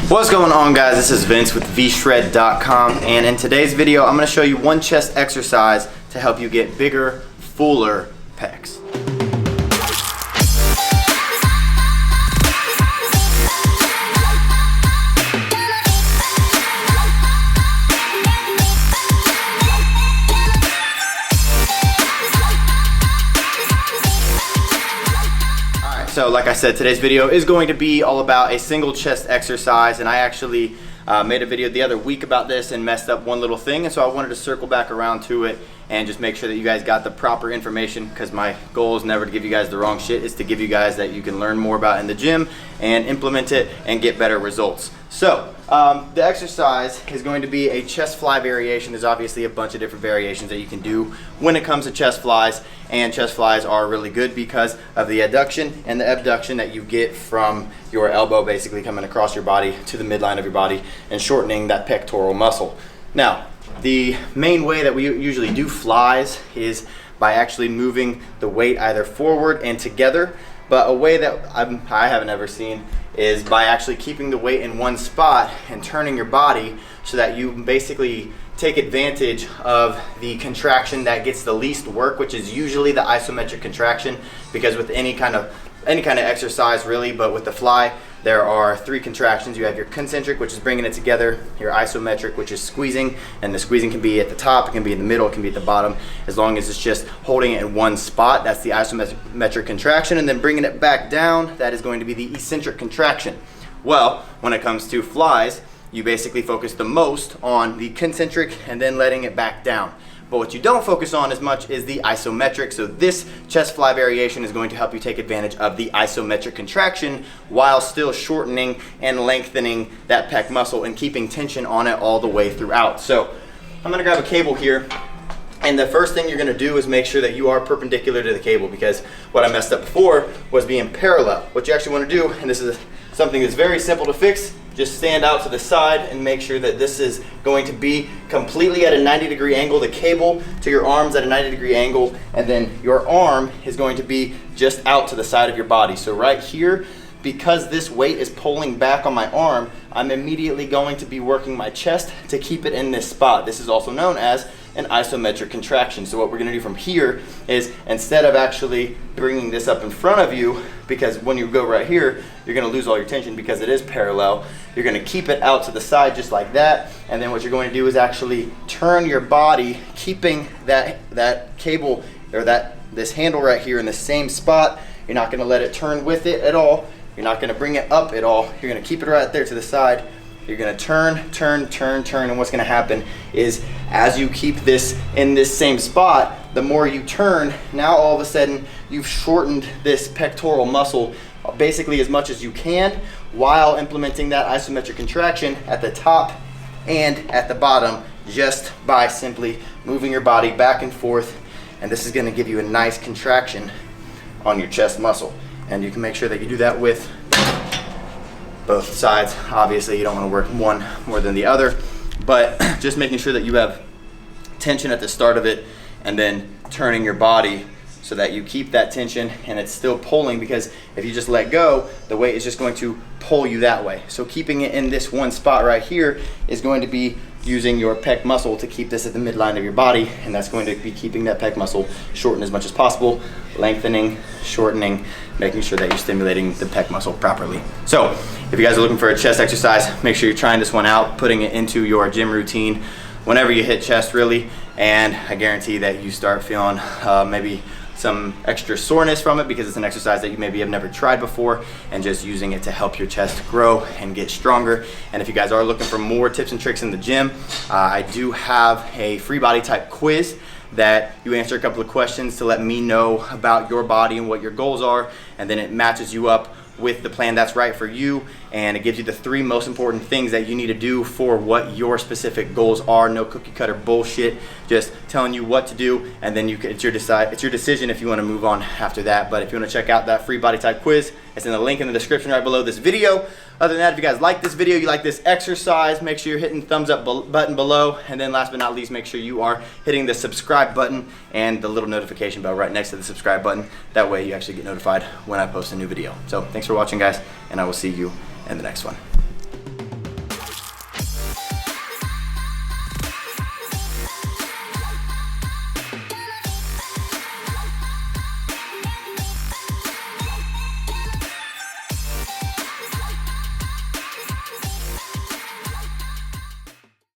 What's going on, guys? This is Vince with vshred.com, and in today's video I'm going to show you one chest exercise to help you get bigger, fuller pecs. So like I said, today's video is going to be all about a single chest exercise, and I actually made a video the other week about this and messed up one little thing, and so I wanted to circle back around to it and just make sure that you guys got the proper information, because my goal is never to give you guys the wrong shit. It's to give you guys that you can learn more about in the gym and implement it and get better results. So the exercise is going to be a chest fly variation. There's obviously a bunch of different variations that you can do when it comes to chest flies, and chest flies are really good because of the adduction and the abduction that you get from your elbow basically coming across your body to the midline of your body and shortening that pectoral muscle. Now, the main way that we usually do flies is by actually moving the weight either forward and together, but a way that I haven't ever seen is by actually keeping the weight in one spot and turning your body so that you basically take advantage of the contraction that gets the least work, which is usually the isometric contraction, because with any kind of exercise really, but with the fly there are three contractions. You have your concentric, which is bringing it together, your isometric, which is squeezing, and the squeezing can be at the top, it can be in the middle, it can be at the bottom, as long as it's just holding it in one spot. That's the isometric contraction. And then bringing it back down, that is going to be the eccentric contraction. Well, when it comes to flies, you basically focus the most on the concentric and then letting it back down. But what you don't focus on as much is the isometric. So this chest fly variation is going to help you take advantage of the isometric contraction while still shortening and lengthening that pec muscle and keeping tension on it all the way throughout. So I'm gonna grab a cable here, and the first thing you're gonna do is make sure that you are perpendicular to the cable, because what I messed up before was being parallel. What you actually wanna do, and this is something that's very simple to fix, just stand out to the side and make sure that this is going to be completely at a 90-degree angle, the cable to your arms at a 90-degree angle, and then your arm is going to be just out to the side of your body. So right here, because this weight is pulling back on my arm, I'm immediately going to be working my chest to keep it in this spot. This is also known as an isometric contraction. So what we're gonna do from here is, instead of actually bringing this up in front of you, because when you go right here, you're gonna lose all your tension because it is parallel, you're gonna keep it out to the side just like that, and then what you're going to do is actually turn your body, keeping that cable or this handle right here in the same spot. You're not gonna let it turn with it at all. You're not gonna bring it up at all. You're gonna keep it right there to the side. You're gonna turn, and what's gonna happen is, as you keep this in this same spot, the more you turn, now all of a sudden you've shortened this pectoral muscle basically as much as you can, while implementing that isometric contraction at the top and at the bottom, just by simply moving your body back and forth. And this is gonna give you a nice contraction on your chest muscle. And you can make sure that you do that with both sides. Obviously you don't want to work one more than the other, but just making sure that you have tension at the start of it and then turning your body so that you keep that tension and it's still pulling, because if you just let go, the weight is just going to pull you that way. So keeping it in this one spot right here is going to be using your pec muscle to keep this at the midline of your body, and that's going to be keeping that pec muscle shortened as much as possible, lengthening, shortening, making sure that you're stimulating the pec muscle properly. So if you guys are looking for a chest exercise, make sure you're trying this one out, putting it into your gym routine whenever you hit chest really, and I guarantee that you start feeling maybe some extra soreness from it, because it's an exercise that you maybe have never tried before, and just using it to help your chest grow and get stronger. And if you guys are looking for more tips and tricks in the gym, I do have a free body type quiz that you answer a couple of questions to let me know about your body and what your goals are, and then it matches you up with the plan that's right for you, and it gives you the 3 most important things that you need to do for what your specific goals are. No cookie cutter bullshit, just telling you what to do, and then it's your decision if you want to move on after that. But if you want to check out that free body type quiz, it's in the link in the description right below this video. Other than that, if you guys like this video, you like this exercise, make sure you're hitting the thumbs up button below, and then last but not least, make sure you are hitting the subscribe button and the little notification bell right next to the subscribe button. That way you actually get notified when I post a new video. So thanks for watching, guys, and I will see you in the next one.